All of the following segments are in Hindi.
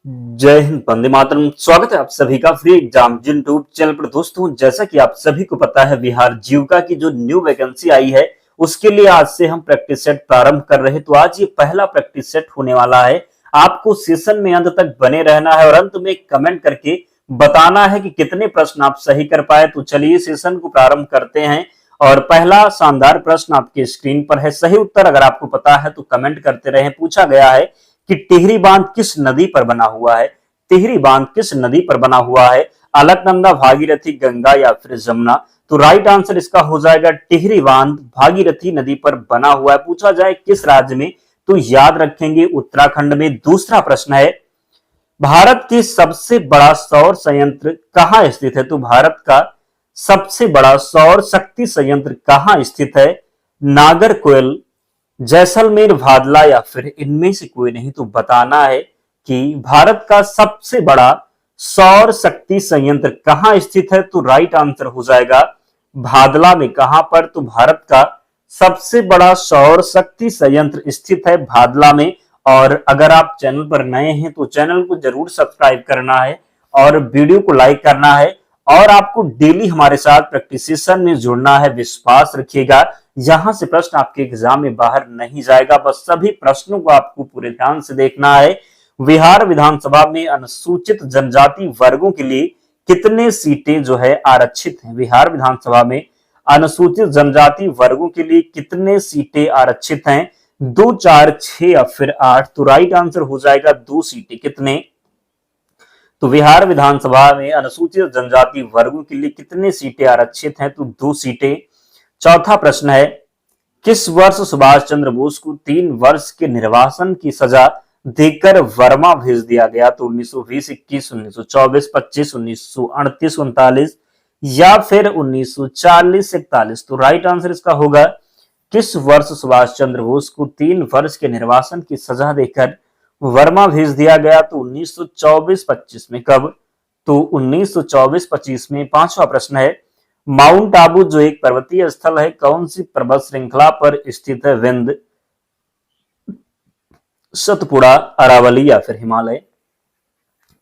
जय हिंद, वंदे मातरम। स्वागत है आप सभी का फ्री एग्जाम यूट्यूब चैनल पर। दोस्तों, जैसा कि आप सभी को पता है, बिहार जीविका की जो न्यू वैकेंसी आई है उसके लिए आज से हम प्रैक्टिस सेट प्रारंभ कर रहे हैं। तो आज ये पहला प्रैक्टिस सेट होने वाला है। आपको सेशन में अंत तक बने रहना है और अंत में कमेंट करके बताना है कि कितने प्रश्न आप सही कर पाए। तो चलिए सेशन को प्रारंभ करते हैं और पहला शानदार प्रश्न आपके स्क्रीन पर है। सही उत्तर अगर आपको पता है तो कमेंट करते रहें। पूछा गया है कि टिहरी बांध किस नदी पर बना हुआ है। टिहरी बांध किस नदी पर बना हुआ है? अलकनंदा, भागीरथी, गंगा या फिर जमुना? तो राइट आंसर इसका हो जाएगा टिहरी बांध भागीरथी नदी पर बना हुआ है। पूछा जाए किस राज्य में, तो याद रखेंगे उत्तराखंड में। दूसरा प्रश्न है, भारत की सबसे बड़ा सौर संयंत्र कहां स्थित है? तो भारत का सबसे बड़ा सौर शक्ति संयंत्र कहां स्थित है? नागरकोइल, जैसलमेर, भादला या फिर इनमें से कोई नहीं? तो बताना है कि भारत का सबसे बड़ा सौर शक्ति संयंत्र कहां स्थित है। तो राइट आंसर हो जाएगा भादला में। कहां पर? तो भारत का सबसे बड़ा सौर शक्ति संयंत्र स्थित है भादला में। और अगर आप चैनल पर नए हैं तो चैनल को जरूर सब्सक्राइब करना है और वीडियो को लाइक करना है और आपको डेली हमारे साथ प्रैक्टिस सेशन में जुड़ना है। विश्वास रखिएगा, यहां से प्रश्न आपके एग्जाम में बाहर नहीं जाएगा। बस सभी प्रश्नों को आपको पूरे ध्यान से देखना है। बिहार विधानसभा में अनुसूचित जनजाति वर्गों के लिए कितने सीटें जो है आरक्षित हैं? बिहार विधानसभा में अनुसूचित जनजाति वर्गों के लिए कितने सीटें आरक्षित हैं? 2, 4, 6 या फिर 8? तो राइट आंसर हो जाएगा 2 सीटें। कितने? तो बिहार विधानसभा में अनुसूचित जनजाति वर्गों के लिए कितने सीटें आरक्षित हैं? तो 2 सीटें। चौथा प्रश्न है, किस वर्ष सुभाष चंद्र बोस को 3 वर्ष के निर्वासन की सजा देकर वर्मा भेज दिया गया? तो 1920, 21, 1924, 25, 1938, 39 या फिर 1940, 41? तो राइट आंसर इसका होगा किस वर्ष सुभाष चंद्र बोस को 3 वर्ष के निर्वासन की सजा देकर वर्मा भेज दिया गया? तो 1924-25 में। कब? तो 1924-25 में। पांचवा प्रश्न है, माउंट आबू जो एक पर्वतीय स्थल है कौन सी पर्वत श्रृंखला पर स्थित है? विंध्य, सतपुड़ा, अरावली या फिर हिमालय?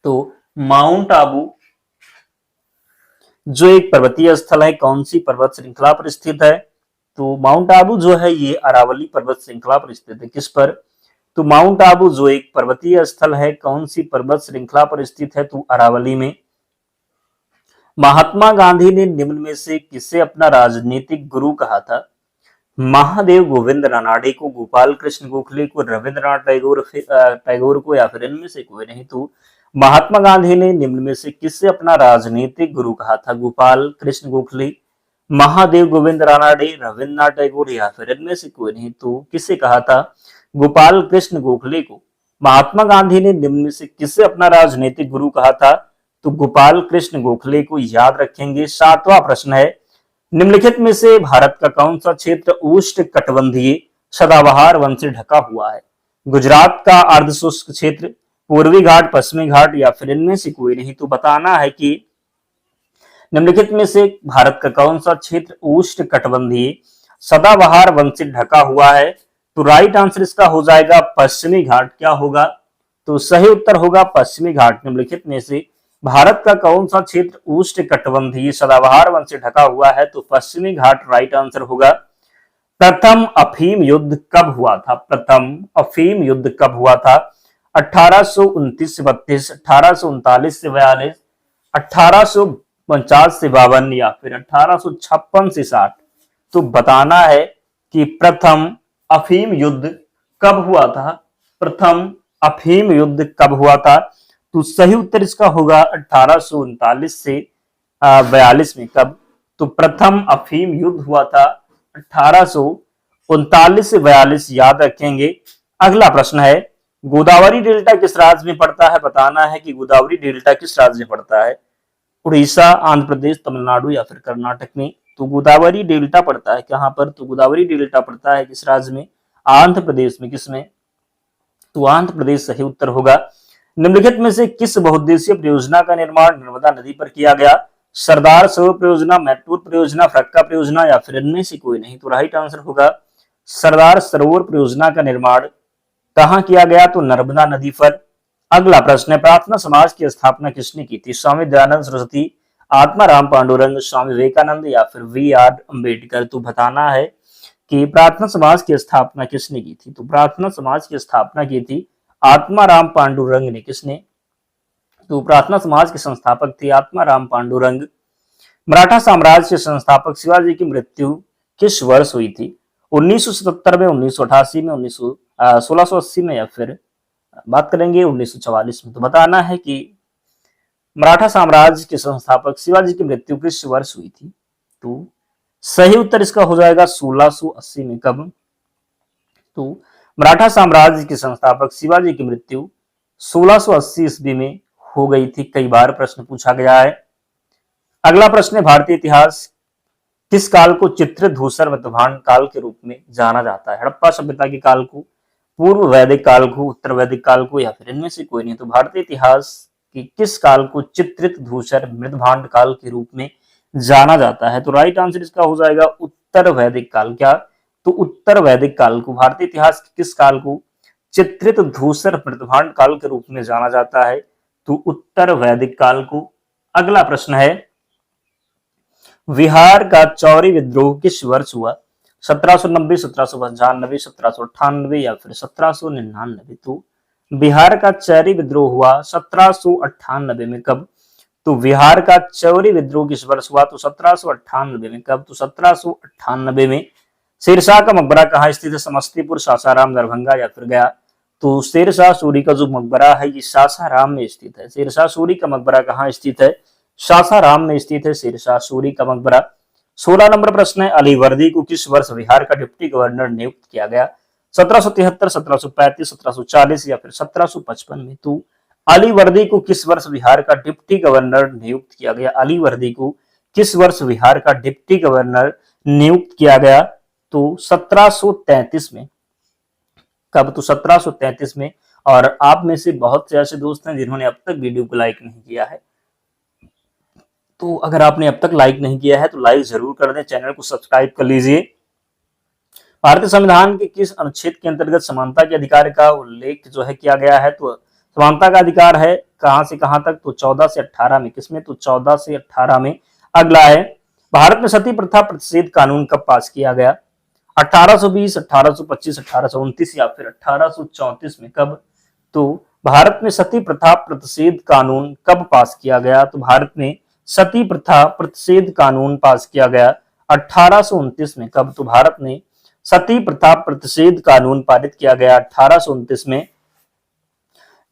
तो माउंट आबू जो एक पर्वतीय स्थल है कौन सी पर्वत श्रृंखला पर स्थित है? तो माउंट आबू जो है ये अरावली पर्वत श्रृंखला पर स्थित है। किस पर? तो माउंट आबू जो एक पर्वतीय स्थल है कौन सी पर्वत श्रृंखला पर स्थित है? तो अरावली में। महात्मा गांधी ने निम्न में से किसे अपना राजनीतिक गुरु कहा था? महादेव गोविंद रानाडे को, गोपाल कृष्ण गोखले को, रविंद्रनाथ टैगोर को या फिर इनमें से कोई नहीं? तो महात्मा गांधी ने निम्न में से किसे अपना राजनीतिक गुरु कहा था? गोपाल कृष्ण गोखले, महादेव गोविंद रानाडे, रविंद्रनाथ टैगोर या फिर इनमें से कोई नहीं? तो किसे कहा था? गोपाल कृष्ण गोखले को। महात्मा गांधी ने निम्न में से किसे अपना राजनीतिक गुरु कहा था? तो गोपाल कृष्ण गोखले को। याद रखेंगे। सातवां प्रश्न है, निम्नलिखित में से भारत का कौन सा क्षेत्र उष्ण कटिबंधीय सदाबहार वन से ढका हुआ है? गुजरात का अर्धशुष्क क्षेत्र, पूर्वी घाट, पश्चिमी घाट या फिर इनमें से कोई नहीं? तो बताना है कि निम्नलिखित में से भारत का कौन सा क्षेत्र उष्ण कटिबंधीय सदाबहार वन से ढका हुआ है? तो राइट आंसर इसका हो जाएगा पश्चिमी घाट। क्या होगा? तो सही उत्तर होगा पश्चिमी घाट। निम्नलिखित में से भारत का कौन सा क्षेत्र उष्ण कटिबंधीय सदाबहार वन से ढका हुआ है? तो पश्चिमी घाट राइट आंसर होगा। प्रथम अफीम युद्ध कब हुआ था? प्रथम अफीम युद्ध कब हुआ था? 1829 से 32, 1839 से 42, 1849 से 52 या फिर 1856 से 60? तो बताना है कि प्रथम अफीम युद्ध कब हुआ था? प्रथम अफीम युद्ध कब हुआ था? तो सही उत्तर इसका होगा 1839 से 42 में। कब? तो प्रथम अफीम युद्ध हुआ था 1839 से 42। याद रखेंगे। अगला प्रश्न है, गोदावरी डेल्टा किस राज्य में पड़ता है? बताना है कि गोदावरी डेल्टा किस राज्य में पड़ता है? उड़ीसा, आंध्र प्रदेश, तमिलनाडु या फिर कर्नाटक में? तो गोदावरी डेल्टा पड़ता है कहां पर? तो गोदावरी डेल्टा पड़ता है किस राज्य में? आंध्र प्रदेश में। किसमें? तो आंध्र प्रदेश सही उत्तर होगा। निम्नलिखित में से किस बहुउद्देशीय परियोजना का निर्माण नर्मदा नदी पर किया गया? सरदार सरोवर परियोजना, मैटूर परियोजना, फरक्का परियोजना या फिर इनमें से कोई नहीं? तो राइट आंसर होगा सरदार सरोवर परियोजना का निर्माण कहां किया गया? तो नर्मदा नदी पर। अगला प्रश्न है, प्रार्थना समाज की स्थापना किसने की थी? स्वामी दयानंद सरस्वती, आत्माराम पांडुरंग, स्वामी विवेकानंद या फिर वी आर अम्बेडकर? तो बताना है कि प्रार्थना समाज की स्थापना किसने की थी? तो प्रार्थना समाज की स्थापना की थी आत्माराम पांडुरंग ने। किसने? तो प्रार्थना समाज के संस्थापक थे आत्माराम पांडुरंग। मराठा साम्राज्य के संस्थापक शिवाजी की मृत्यु किस वर्ष हुई थी? 1977 में, 1988 में, 1680 में या फिर बात करेंगे 1944 में? तो बताना है कि मराठा साम्राज्य के संस्थापक शिवाजी की मृत्यु किस वर्ष हुई थी? तो सही उत्तर इसका हो जाएगा 1680 में। कब? तो मराठा साम्राज्य के संस्थापक शिवाजी की मृत्यु 1680 ईस्वी में हो गई थी। कई बार प्रश्न पूछा गया है। अगला प्रश्न है, भारतीय इतिहास किस काल को चित्र धूसर मध्यभांड काल के रूप में जाना जाता है? हड़प्पा सभ्यता के काल को, पूर्व वैदिक काल को, उत्तर वैदिक काल को या फिर इनमें से कोई नहीं? तो भारतीय इतिहास की किस काल को चित्रित धूसर मृदभांड काल के रूप में जाना जाता है? तो राइट आंसर इसका हो जाएगा उत्तर वैदिक काल। क्या? तो उत्तर वैदिक काल को, भारतीय इतिहास के किस काल को चित्रित धूसर मृदभांड काल के रूप में जाना जाता है? तो उत्तर वैदिक काल को। अगला प्रश्न है, बिहार का चौरी विद्रोह किस वर्ष हुआ? 1790, 1795, 1798 या फिर 1799? तो बिहार का चौरी विद्रोह हुआ 1798 में। कब? तो बिहार का चौरी विद्रोह किस वर्ष हुआ? तो 1798 में। कब? तो 1798 में। शेरशाह का मकबरा कहाँ स्थित है? समस्तीपुर, सासाराम, दरभंगा या फिर गया? तो शेरशाह सूरी का जो मकबरा है ये सासाराम में स्थित है। शेरशाह सूरी का मकबरा कहाँ स्थित है? सासाराम में स्थित है शेरशाह सूरी का मकबरा। 16 नंबर प्रश्न है, अली वर्दी को किस वर्ष बिहार का डिप्टी गवर्नर नियुक्त किया गया? 1773, 1735, 1740 या फिर 1755 में? तो अली वर्दी को किस वर्ष बिहार का डिप्टी गवर्नर नियुक्त किया गया? अली वर्दी को किस वर्ष बिहार का डिप्टी गवर्नर नियुक्त किया गया? तो 1733 में। कब? तो 1733 में। और आप में से बहुत से ऐसे दोस्त हैं जिन्होंने अब तक वीडियो को लाइक नहीं किया है, तो अगर आपने अब तक लाइक नहीं किया है तो लाइक जरूर कर दें, चैनल को सब्सक्राइब कर लीजिए। भारतीय संविधान के किस अनुच्छेद के अंतर्गत समानता के अधिकार का उल्लेख जो है किया गया है? तो समानता का अधिकार है कहां से कहां तक? तो 14 से 18 में। किसमें? तो 14 से 18 में। अगला है, भारत में सती प्रथा प्रतिषेध कानून कब पास किया गया? 1820, 1825, 1829 या फिर 1834 में? कब? तो भारत में सती प्रथा प्रतिषेध कानून कब पास किया गया? तो भारत में सती प्रथा प्रतिषेध कानून पास किया गया 1829 में। कब? तो भारत में सती प्रथा प्रतिषेध कानून पारित किया गया 1829 में।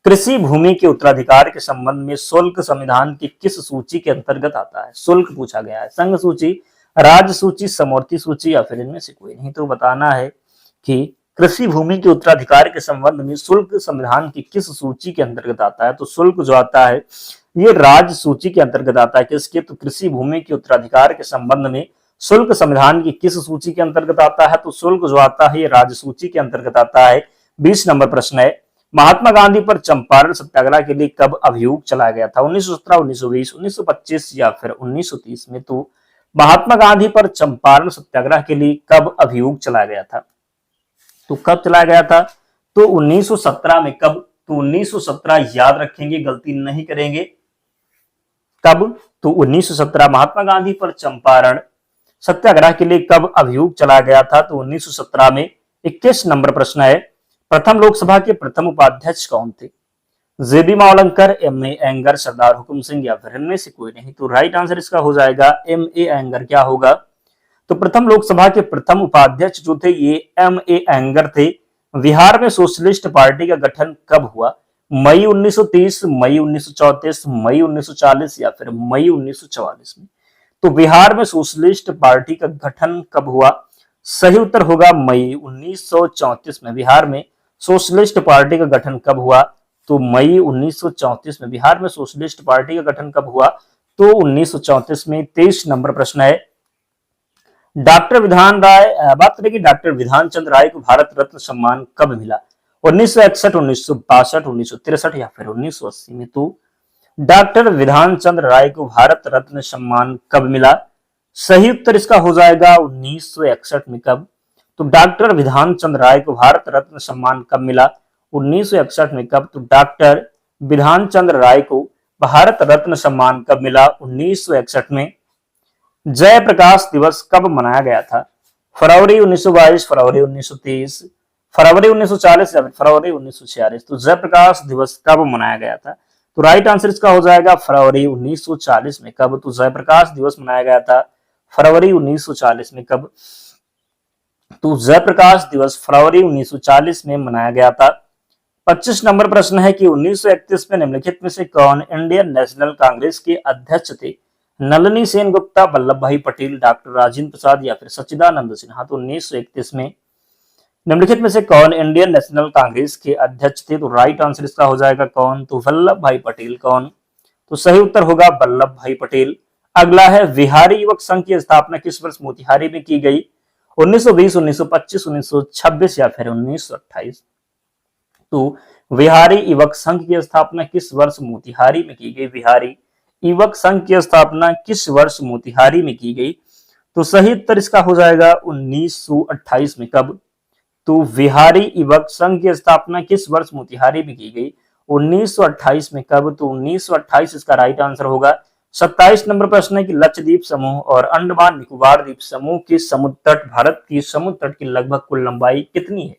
कृषि भूमि के उत्तराधिकार के संबंध में शुल्क संविधान की किस सूची के अंतर्गत आता है? शुल्क पूछा गया है। संघ सूची, राज्य सूची, समवर्ती सूची या फिर इनमें से कोई नहीं? तो बताना है कि कृषि भूमि के उत्तराधिकार के संबंध में शुल्क संविधान की किस सूची के अंतर्गत आता है? तो शुल्क जो आता है ये राज्य सूची के अंतर्गत आता है। किसके? तो कृषि भूमि के उत्तराधिकार के संबंध में शुल्क संविधान की किस सूची के अंतर्गत आता है? तो शुल्क जो आता है ये राज्य सूची के अंतर्गत आता है। 20 नंबर प्रश्न है, महात्मा गांधी पर चंपारण सत्याग्रह के लिए कब अभियोग चलाया गया था? 1917, 1920, 1925 या फिर 1930 में? तो महात्मा गांधी पर चंपारण सत्याग्रह के लिए कब अभियोग चलाया गया था? तो कब चलाया गया था? तो 1917 में। कब? तो 1917 याद रखेंगे, गलती नहीं करेंगे। कब? तो 1917 महात्मा गांधी पर चंपारण सत्याग्रह के लिए कब अभियोग चलाया गया था? तो 1917 में। 21 नंबर प्रश्न है, प्रथम लोकसभा के प्रथम उपाध्यक्ष कौन थे? जेबी मावलंकर, एम ए एंगर, सरदार हुकुम सिंह या फिर इनमें से कोई नहीं? तो राइट आंसर इसका हो जाएगा एम ए एंगर। क्या होगा? तो प्रथम लोकसभा के प्रथम उपाध्यक्ष जो थे ये एम ए एंगर थे। बिहार में सोशलिस्ट पार्टी का गठन कब हुआ? मई 1930, मई 1934, मई 1940 या फिर मई 1944 में? तो बिहार में सोशलिस्ट पार्टी का गठन कब हुआ? सही उत्तर होगा मई 1934 में। बिहार में सोशलिस्ट पार्टी का गठन कब हुआ? तो मई 1934 में। बिहार में सोशलिस्ट पार्टी का गठन कब हुआ? तो 1934 में। 23 नंबर प्रश्न है, डॉक्टर विधान राय, बात करें कि डॉक्टर विधान चंद्र राय को भारत रत्न सम्मान कब मिला? 1961, 1962, 1963 या फिर 1980 में? तो डॉक्टर विधान चंद्र राय को भारत रत्न सम्मान कब मिला? सही उत्तर इसका हो जाएगा 1961 में। कब? तो डॉक्टर विधान चंद्र राय को भारत रत्न सम्मान कब मिला? 1961 में। कब? तो डॉक्टर विधान चंद्र राय को भारत रत्न सम्मान कब मिला? 1961 में। जयप्रकाश दिवस कब मनाया गया था? फरवरी 1922, फरवरी 1930, फरवरी 1940 या फिर फरवरी 1946। तो जयप्रकाश दिवस कब मनाया गया था? तो राइट आंसर इसका हो जाएगा फरवरी 1940 में। कब? तो जयप्रकाश दिवस मनाया गया था फरवरी 1940 में। कब? तो जयप्रकाश दिवस फरवरी 1940 में मनाया गया था। 25 नंबर प्रश्न है कि 1931 में निम्नलिखित में से कौन इंडियन नेशनल कांग्रेस के अध्यक्ष थे? नलिनी सेन गुप्ता, वल्लभ भाई पटेल, डॉक्टर राजेंद्र प्रसाद या फिर सच्चिदानंद सिन्हा। तो 1931 में निम्नलिखित में से कौन इंडियन नेशनल कांग्रेस के अध्यक्ष थे? तो राइट आंसर इसका हो जाएगा कौन? तो वल्लभ भाई पटेल। कौन? तो सही उत्तर होगा वल्लभ भाई पटेल। अगला है बिहारी युवक संघ की स्थापना किस वर्ष मोतिहारी में की गई? 1920, 1925, 1926 या फिर 1928। तो बिहारी युवक संघ की स्थापना किस वर्ष मोतिहारी में की गई? बिहारी युवक संघ की स्थापना किस वर्ष मोतिहारी में की गई? तो सही उत्तर इसका हो जाएगा 1928 में। कब? तो बिहारी युवक संघ की स्थापना किस वर्ष मोतिहारी में की गई? 1928 में। कब? तो 1928 इसका राइट आंसर होगा। 27 नंबर प्रश्न है कि लक्षद्वीप समूह और अंडमान निकोबार द्वीप समूह के समुद्र तट, भारत की समुद्र तट की लगभग कुल लंबाई कितनी है?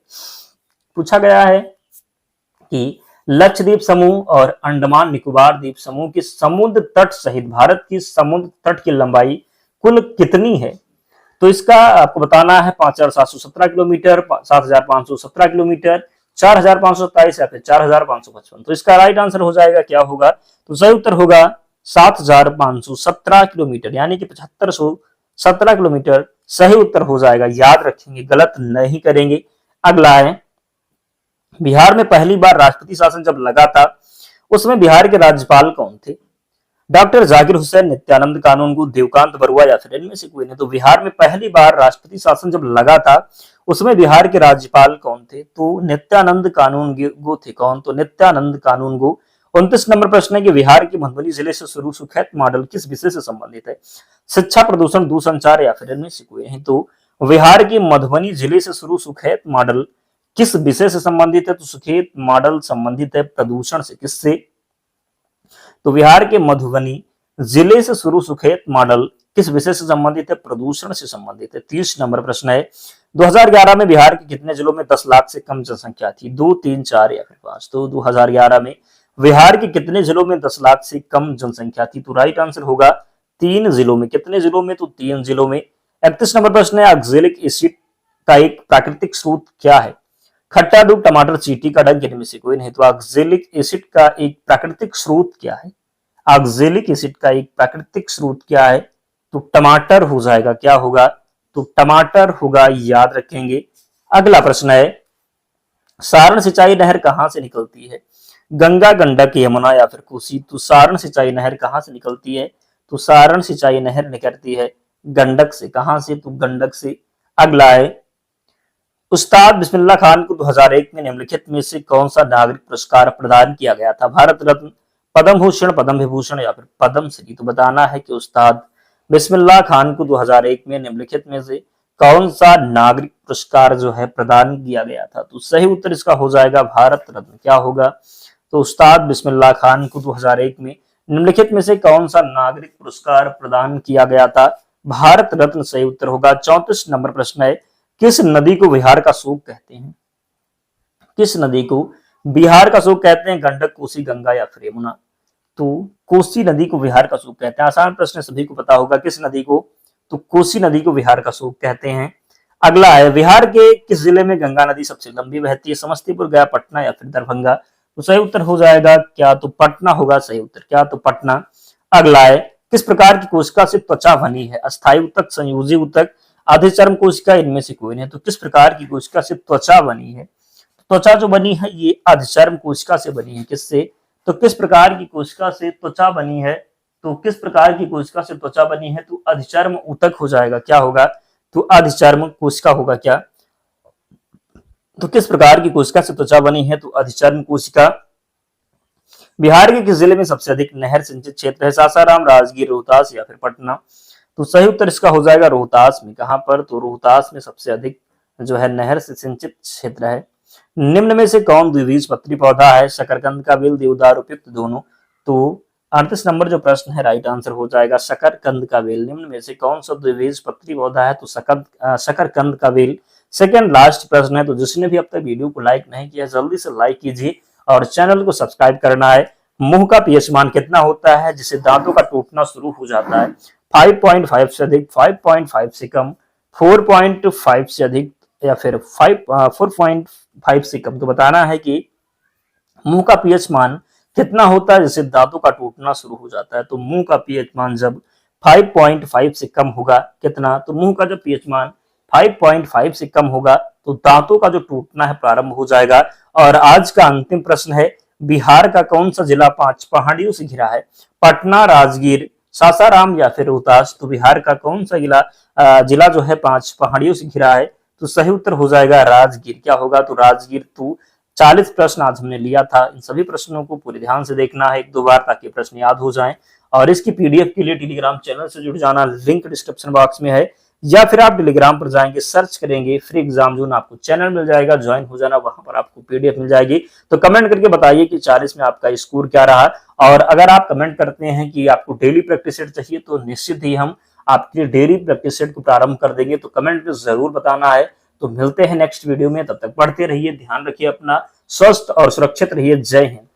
पूछा गया है कि लक्षद्वीप समूह और अंडमान निकोबार द्वीप समूह की समुद्र तट सहित भारत की समुद्र तट की लंबाई कुल कितनी है? तो इसका आपको बताना है 5717 किलोमीटर, 7517 किलोमीटर, 4527 या फिर 4555। तो इसका राइट आंसर हो जाएगा क्या होगा? तो सही उत्तर होगा 7517 किलोमीटर, यानी कि 7517 किलोमीटर सही उत्तर हो जाएगा। याद रखेंगे, गलत नहीं करेंगे। अगला है बिहार में पहली बार राष्ट्रपति शासन जब लगा था उसमें बिहार के राज्यपाल कौन थे? डॉक्टर जाकिर हुसैन, नित्यानंद कानूनगो, देवकांत बरुआ या फिर इनमें से कोई नहीं। तो बिहार में पहली बार राष्ट्रपति शासन जब लगा था उसमें बिहार के राज्यपाल कौन थे? तो नित्यानंद कानूनगो थे। कौन? तो नित्यानंद कानूनगो। 29 नंबर प्रश्न है कि बिहार के मधुबनी जिले से शुरू सुखैत मॉडल किस विषय से संबंधित है? शिक्षा, प्रदूषण, दूरसंचार या फिर इनमें से कोई नहीं। तो बिहार के मधुबनी जिले से शुरू सुखैत मॉडल किस विषय से संबंधित है? तो सुखैत मॉडल संबंधित है प्रदूषण से। किससे? तो बिहार के मधुबनी जिले से शुरू सुखैत मॉडल किस विषय से संबंधित है? प्रदूषण से संबंधित है। 30 नंबर प्रश्न है 2011 में बिहार के कितने जिलों में 10 लाख से कम जनसंख्या थी? 2, 3, 4 या फिर 5। तो 2011 में बिहार के कितने जिलों में 10 लाख से कम जनसंख्या थी? तो राइट आंसर होगा 3 जिलों में। कितने जिलों में? तो 3 जिलों में। 31 नंबर प्रश्न है ऑक्जेलिक एसिड का एक प्राकृतिक स्रोत क्या है? खट्टा, दूध, टमाटर, चींटी का डंक, इनमें से कोई नहीं। तो ऑक्जेलिक एसिड का एक प्राकृतिक स्रोत क्या है? ऑक्जेलिक एसिड का एक प्राकृतिक स्रोत क्या है? तो टमाटर हो जाएगा। क्या होगा? तो टमाटर होगा। याद रखेंगे। अगला प्रश्न है सारण सिंचाई नहर कहां से निकलती है? गंगा, गंडक, यमुना या फिर कोसी। तो सारण सिंचाई नहर कहां से निकलती है? तो सारण सिंचाई नहर निकलती है गंडक से। कहां से? तो गंडक से। अगला है उस्ताद बिस्मिल्लाह खान को 2001 में निम्नलिखित में से कौन सा नागरिक पुरस्कार प्रदान किया गया था? भारत रत्न, पद्म भूषण, पद्म विभूषण या फिर पद्मश्री। तो बताना है कि उस्ताद बिस्मिल्लाह खान को 2001 में निम्नलिखित में से कौन सा नागरिक पुरस्कार जो है प्रदान किया गया था? तो सही उत्तर इसका हो जाएगा भारत रत्न। क्या होगा? तो उस्ताद बिस्मिल्लाह खान को 2001 में निम्नलिखित में से कौन सा नागरिक पुरस्कार प्रदान किया गया था? भारत रत्न सही उत्तर होगा। 34 नंबर प्रश्न है किस नदी को बिहार का शोक कहते हैं? किस नदी को बिहार का शोक कहते हैं? गंडक, कोसी, गंगा या फिर यमुना। तो कोसी नदी को बिहार का शोक कहते हैं। आसान प्रश्न सभी को पता होगा। किस नदी को? तो कोसी नदी को बिहार का शोक कहते हैं। अगला है बिहार के किस जिले में गंगा नदी सबसे लंबी बहती है? समस्तीपुर, गया, पटना या फिर दरभंगा। तो सही उत्तर हो जाएगा क्या? तो पटना होगा सही उत्तर। क्या? तो पटना। अगला है किस प्रकार की कोशिका से त्वचा बनी है? अस्थायी ऊतक, संयोजी ऊतक, आधिचर्म कोशिका, इनमें से कोई नहीं। तो किस प्रकार की कोशिका से त्वचा बनी है? त्वचा जो बनी है ये आधिचर्म कोशिका से बनी है। किससे? तो किस प्रकार की कोशिका से त्वचा बनी है? तो किस प्रकार की कोशिका से त्वचा बनी है? तो अधिचर्म ऊतक हो जाएगा। क्या होगा? तो अधिचर्म कोशिका होगा। क्या? तो किस प्रकार की कोशिका से त्वचा बनी है? तो अधिचर्म कोशिका। बिहार के किस जिले में सबसे अधिक नहर सिंचित क्षेत्र है? सासाराम, राजगीर, रोहतास या फिर पटना। तो सही उत्तर इसका हो जाएगा रोहतास में। कहां पर? तो रोहतास में सबसे अधिक जो है नहर से सिंचित क्षेत्र है। निम्न में से कौन द्विबीजपत्री पौधा है? शकरकंद का बेल, देवदार, उपयुक्त दोनों। तो 38 नंबर जो प्रश्न है राइट आंसर हो जाएगा शकरकंद का बेल। निम्न में से कौन सा द्विबीजपत्री पौधा है? तो शकरकंद का बेल। सेकंड लास्ट प्रश्न है, तो जिसने भी अब तक वीडियो को लाइक नहीं किया जल्दी से लाइक कीजिए और चैनल को सब्सक्राइब करना है। मुंह का पीएच मान कितना होता है जिससे दांतों का टूटना शुरू हो जाता है? 5.5 से अधिक, 5.5 से कम, 4.5 से अधिक या फिर 4.5 से कम। तो बताना है कि मुंह का पीएच मान कितना होता है जिससे दांतों का टूटना शुरू हो जाता है? तो मुंह का पीएच मान जब 5.5 से कम होगा, कितना? तो मुंह का जब पीएच मान 5.5 से कम होगा तो दांतों का जो टूटना है प्रारंभ हो जाएगा। और आज का अंतिम प्रश्न है, बिहार का कौन सा जिला 5 पहाड़ियों से घिरा है? पटना, राजगीर, सासाराम या फिर रोहतास। तो बिहार का कौन सा जिला जो है 5 पहाड़ियों से घिरा है? तो सही उत्तर हो जाएगा राजगीर। क्या होगा? तो राजगीर। तो 40 प्रश्न आज हमने लिया था। इन सभी प्रश्नों को पूरे ध्यान से देखना है 1-2 बार ताकि प्रश्न याद हो जाएं। और इसकी पीडीएफ के लिए टेलीग्राम चैनल से जुड़ जाना, लिंक डिस्क्रिप्शन बॉक्स में है, या फिर आप टेलीग्राम पर जाएंगे, सर्च करेंगे फ्री एग्जाम जोन, आपको चैनल मिल जाएगा, ज्वाइन हो जाना, वहां पर आपको पीडीएफ मिल जाएगी। तो कमेंट करके बताइए कि 40 में आपका स्कोर क्या रहा। और अगर आप कमेंट करते हैं कि आपको डेली प्रैक्टिस सेट चाहिए तो निश्चित ही हम आपके डेली प्रैक्टिस सेट को प्रारंभ कर देंगे। तो कमेंट में जरूर बताना है। तो मिलते हैं नेक्स्ट वीडियो में, तब तक पढ़ते रहिए, ध्यान रखिए अपना, स्वस्थ और सुरक्षित रहिए। जय हिंद।